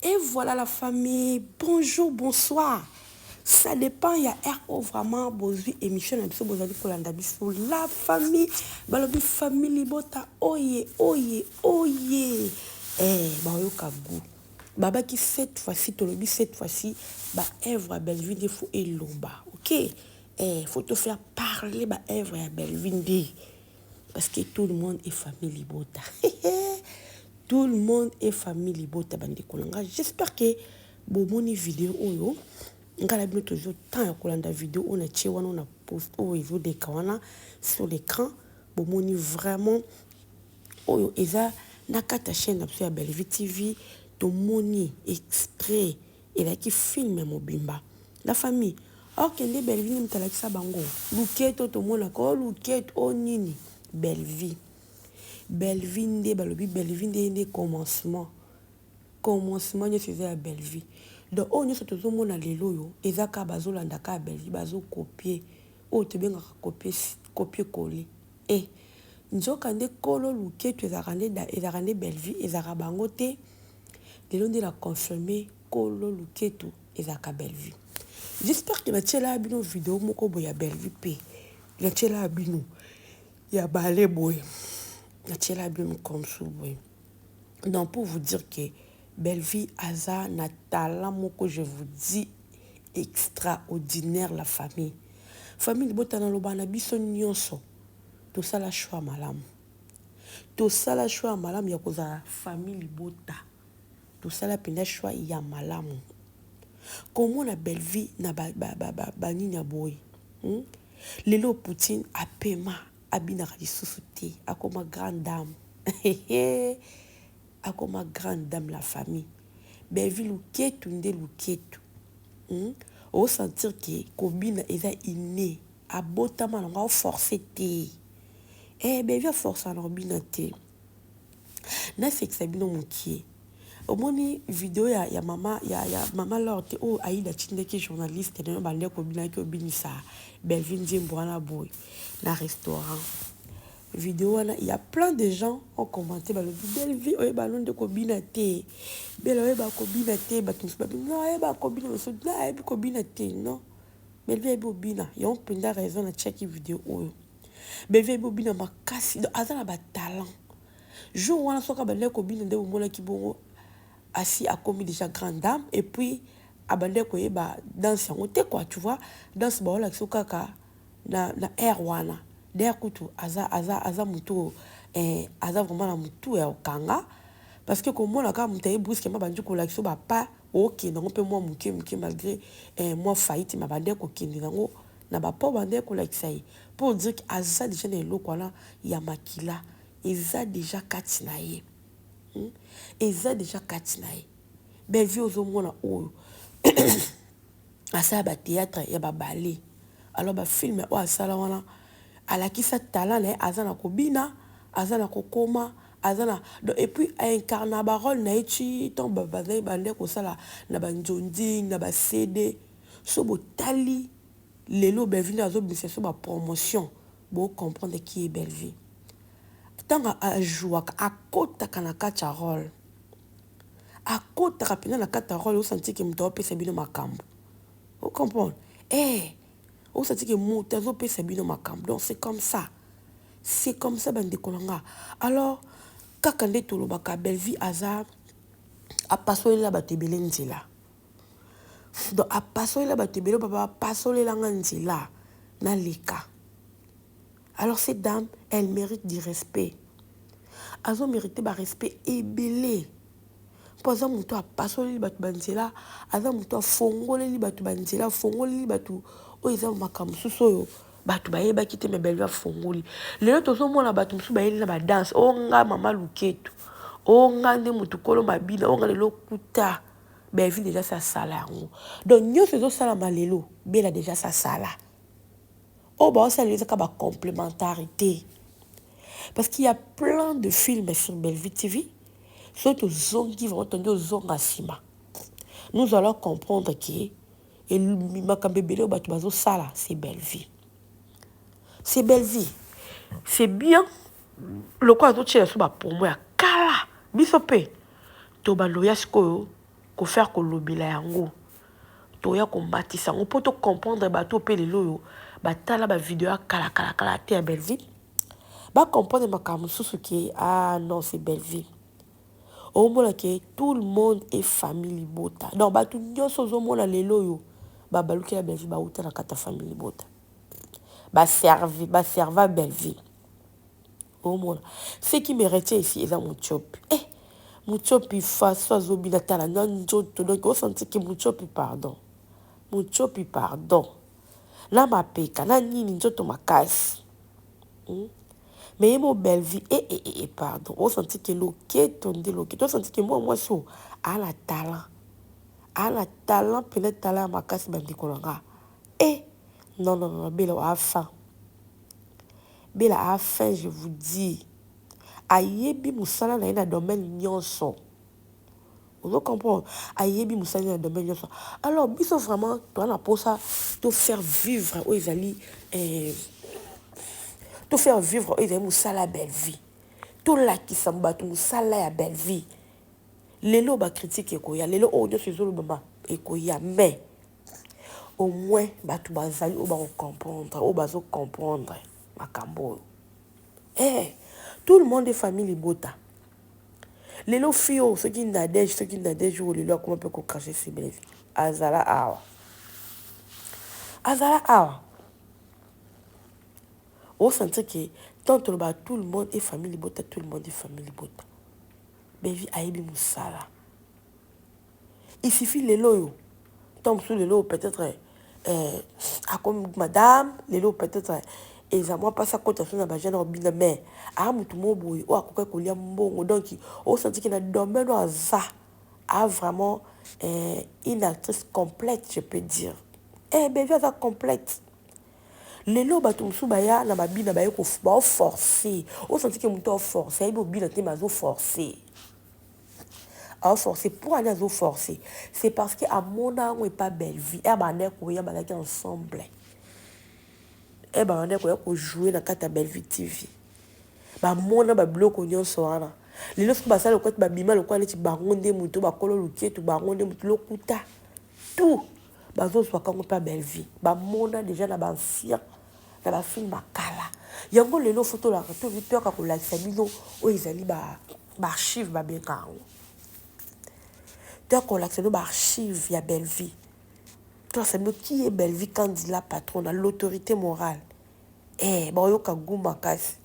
Et voilà la famille, bonjour, bonsoir. Ça dépend, il y a RO vraiment, besoin émission, la famille, balobi famille, bota, oye, oye, oye. Bayo kabou. Baba qui cette fois-ci, tolobi cette fois-ci, bah Èvre à Belvinde, faut elomba, ok? Faut te faire parler, bah Èvre à Belvinde. Parce que tout le monde est famille bota. Tout le monde est famille libota bande kolanga. J'espère que bomoni vidéo oyo ngala bino toujours temps ya kolanda vidéo on a tchewana on a post oyo de kawana sur l'écran bomoni vraiment oyo eza na kata chaîne na ya Bellevue TV to moni extrait et là qui filme mobimba la famille ok ndé Bellevue ni mtalakisa bango luketo to mona ko luketo nini Bellevue Belvinde balobi Belvinde nde commencement ne faisait à Bellevue donc on ne se tozo mona lelo yo ezaka bazolanda ka Bellevue bazo copier o te benga copier coller nzoka nde kolo luketo ezakande Bellevue ezaka bango te lelo nde la confirmer kolo luketo ezaka Bellevue. J'espère que na tchela bino vidéo moko boya Bellevue pe na tchela bino ya balé boy. Donc pour vous dire que Bellevue Aza na talent moko je vous dis extraordinaire la famille. Famille botana lobana biso nyonso. To sala choix malam. To sala choix malam ya koza famille bota. To sala penda choix ya malamu. Comment la Bellevue na ba nini ya boy. Lelo Poutine a paiement abinaka lisusu te akoma grande dame akoma grande dame la famille Bellevue luketu nde luketu o sentir que kobina eza inné abotama nango forcer te Bellevue a forcer na kobina te na sekisa bino mokie omoni vidéo ya mama Lorde o aida tindeki journaliste na bande kobina ki obinisa Bellevue Nzembo wana boy na restaurant vidéo wana il y a plein de gens ont commenté balobi Bellevue oye balonde kobina te Bellevue ba kobina te batunsu ba non ba kobina so na ba kobina te non Bellevue ba kobina y a penda raison na check vidéo oyo Bellevue ba kobina makasi azana ba talent jour wana soka bande kobina nde omona ki bongo assis a commis déjà grande dame et puis abandé ko yeba danse yango te quoi tu vois danse ba wala kaka na air wana der kutu aza mutu aza vraiment na mutu ya okanga parce que comme on ka mutaye brusquement bandu ko lakso ba pas OK non peut moi muke malgré moi faillite ma bande ko kindi nango na ba po bande ko laksai pour dire que aza déjà na eloko wana ya makila eza déjà katinaye eza déjà katinaye Bellevue ozomona oyo asala ba théâtre ya ba ballet alors ba film o asala wana alakisa talent na azana kobina azana kokoma azana et puis incarna ba rôle na echi ton bazai bande ko sala na ba njondi na ba CD so botali lelo Bellevue azo bise so ba promotion bo comprendre qui est Bellevue tanga a jouer a kota kana kacha rôle a kota rapina na kata rôle o senti que mto pesa bino makambo vous comprenez on senti que mto azo pesa bino makambo donc c'est comme ça bande kolanga alors kaka nde tolobaka Bellevue aza a pasolela batebele nzela donc a pasolela batebele papa pasolela nzela na leka. Alors cette dame elle mérite du respect azo mérité ba respect ebele pour ça muto a passoleli batu banzela aza muto a fongoleli batu banzela fongoleli batu o eza makambo suso batu bayeba kite me Bellevue a fongoli lelo tozo mona batu musu bayeli na ba danse o nga mama luketo o nga nde mutu kolo mabina o nga lelo kuta Bellevue déjà sa sala yango donc nyonso ezo sala malelo bela déjà sa sala o ba osala ezaka ba complémentarité Parce qu'il y a plein de films sur Bellevue TV. Surtout qui vont entendre aux Sima. Nous allons comprendre que c'est Bellevue. C'est Bellevue. C'est bien. Le quoi pour moi, kala. Bisope. Toba loya sko ko faire ko lobila yango. Toya ko batisa. On peut comprendre bato pe lelo batala ba vidéo kala te à Bellevue. Ba comprendre makambo susu ki non c'est Bellevue. Au moins que tout le monde est famille bota. Donc bato nyoso zo mona lelo yo. Ba baluki ya Bellevue ba uta na kata famille bota. Ba serva Bellevue. Au moins. Ce qui me retient ici est mon job. Muchopi face à Zobinatala, non, donc on sentit que Muchopi pardon. Muchopi pardon. Là, ma peka, là, ni njoto ma casse. Mais mon belle vie, pardon. On sentit que l'oké, ton de l'oké. On sentit que moi, so, à la talent. À la talent, peut-être talent, ma casse, ben, de kolanga. Non, Bella a faim. Bella a faim, je vous dis. Ayebi musala na ina domaine nyonso. Vous comprenez? Ayebi musala na domaine nyonso. Alors, biso vraiment, toi na pour ça, te faire vivre où ils allaient, te faire vivre où ils allaient musala belle vie. Tout là qui samba tu musala ya belle vie. Lelo ba critique ekoya, lelo o nyo sizolo mama ekoya, mais au moins ba tu bazali o ba comprendre, o ba zo comprendre makambo. Tout le monde est famille bota. Les lots filles, ceux qui n'adègent, les lots, comment peut-on cracher ces belles filles? Azala awa. On sentit que tant que tout le monde est famille bota, tout le monde est famille bota. Belle aïbi moussala. Il suffit les lots. Tant que les lots peut-être, comme madame, les lots peut-être. Et ça moi pas ça quand on a besoin de mais tout le monde ou à quoi qu'on y a bon donc on sentit qu'il a domaine dans ça a vraiment une actrice complète je peux dire ben ça complète les lots batum subaya na babina ba ko forcer on sentit que muto forcer et bobina te mazo forcer à forcer pour aller à forcer c'est parce que à mon âme est pas belle vie et bané ko ya balaki ensemble. On a joué dans la Bellevue TV. On a bloqué on soir. Les lorsque ça le côté babima le côté baronde muto ba kolo lukie tu baronde muto lokuta. Tout. Bazo soit quand pas Bellevue. Mona déjà na ba ancien na ba film makala. Yango lelo photo la to vite ka ko la sabino o ezali ba archive ba beka. Tant qu'on l'accès ba archive ya Bellevue. Toi, c'est nous qui est Bellevue candidat patron à l'autorité morale. Bon, yo ka guma kasi.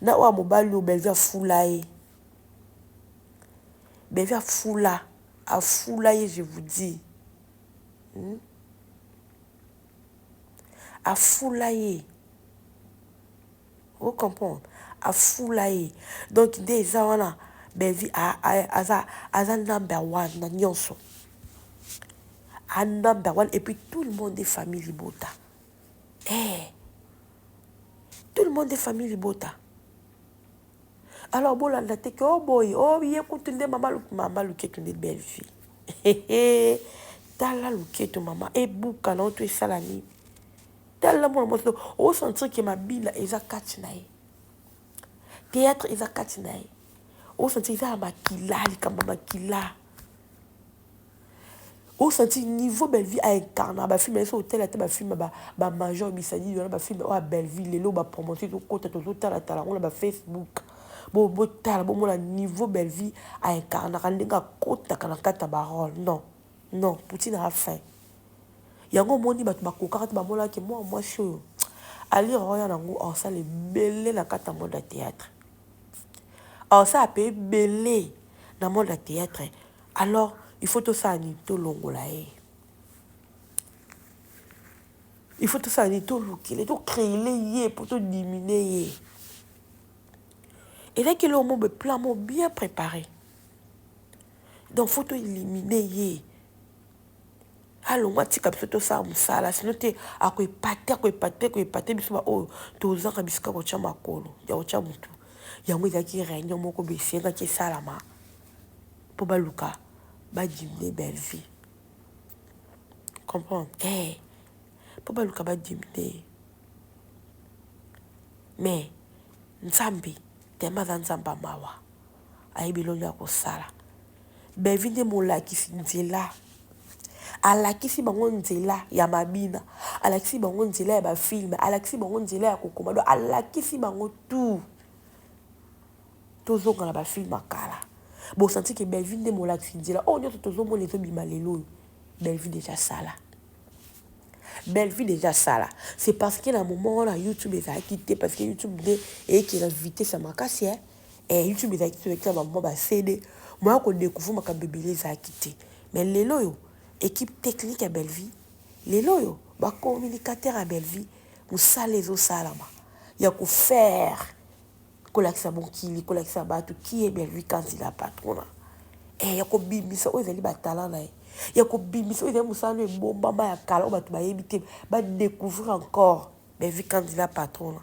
Na wa mobali Bellevue a foulaye. Bellevue a foulaye, je vous dis. A foulaye. Vous comprenez? A foulaye. Donc, déjà, wana Bellevue a number one na nyonso. A number one et puis tout le monde est famille Bota. Tout le monde est famille Bota. Alors bon la tête oh boy oh il écoute de maman le qui est belle fille. Tala le qui est maman et bouka non tu es salani. Tala mon moi au sentir que ma bille est à katinaï. Théâtre est à katinaï. Au sentir ça makila comme makila. Au senti niveau Bellevue a incarné ba film so hôtel ba film ba major bisadi ba film o Bellevue lelo ba promoter to côté to tala on ba Facebook bo tala bo mon niveau Bellevue a incarné ndinga kota kana kata barol non Poutine a fait yango moni ba koka ba mola ke moi show ali roya nango on ça le belé na kata monde théâtre on ça peut belé na monde théâtre alors il faut tout ça ni tout longolae. Il faut tout ça ni tout loquer, tout créer les pour tout diminuer. Et là que le moment plan bien préparé. Donc faut tout éliminer. alongwa tika biso tosala mosala sino te akoepate biso baoyo tozanga bisika kotya makolo ya kotya motu yango ezalaki réunion moko besengaki esalama mpo baluka badimine belle vie comprendre mpo baluka badimine mais nzambe teme aza nzambe amawa ayebi eloko ya kosala belle vie nde molakisi nzela alakisi bango nzela ya mabina alakisi bango nzela ya bafilme alakisi bango nzela ya kokoma do alakisi bango tout tozonga na bafilme akala bosanti ke belle vie nde molakisi nzela oyo nyonso tozomona ezobima lelo oyo belle vie déjà sala belle vie déjà sala c'est parce que na moment wana YouTube ezalaki te parce que YouTube nde eyeki na vitesse ya makasi YouTube ezalaki te ezalaki na bamoma basede moya kodécouvre makambo ebele ezalaki te mais lelo oyo équipe technique ya belle vie lelo oyo bacommunicateur ya belle vie mosala ezosalama ya kofaire kolakisa bonkili kolakisa bato qui est belle vie candidat patrona ya kobimisa oyo ezali batala na ye ya kobimisa oyo ezali mosala no ebombama ya kala oyo bato bayebi te badécouvrir encore belle vie candidat patrona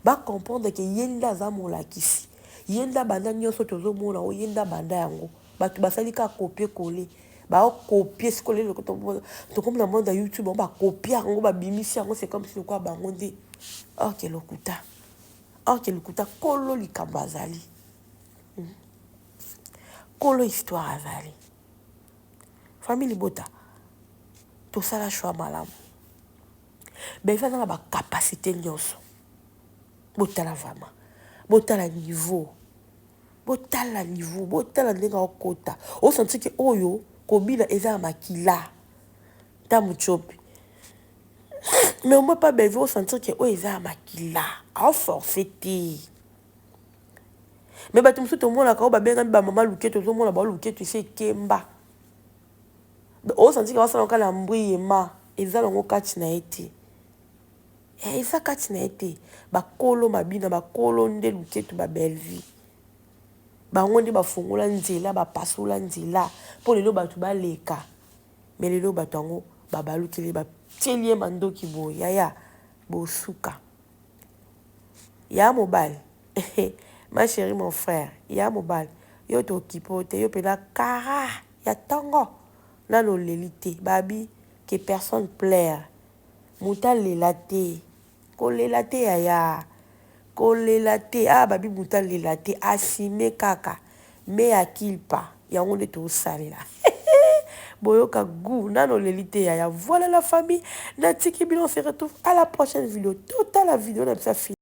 bacomprendre ke ye nde aza molakisi ye nde abanda nyonso tozomona oyo ye nde abanda yango bato basali kaka kopie kole bakopie sikoyo lelo tokomi na monde ya YouTube bango bakopie yango babimisi yango c'est comme si lokola bango nde orke lokuta kolo likambo azali kolo histoire azali famille libota tosala choix malamu befa aza na bacapacité nyonso botala vraiment botala niveau botala ndenge okota osanti ke oyo kobila eza ya makila ta mochopi mais omoi pa belle vie osentir ke oyo eza ya makila aoforce te mais bato mosusu tomonaka oyo babengami bamama luketo ozomona bao luketo esi ekemba osentir ke basala oka na mbuyema eza nango kati na ye te eza kati na ye te bakolo mabina bakolo nde luketo babelle vie bango nde bafungola nzela bapasola nzela mpo lelo bato baleka mais lelo bato yango babalukeli batieli ye mandoki boye yaya bosuka ya mobali ma chérie mon frère ya mobali yo tokipo te yo mpena kara ya ntongo nano oleli te babi ke personne plaire moto alela te kolela te yaya kolela te babi moto alela te asime kaka me akilpa yango nde tosalela boyoka goût nano oleli te yaya voilà la famille natiki bino on se retrouve à la prochaine vidéo totala vidéo na bisa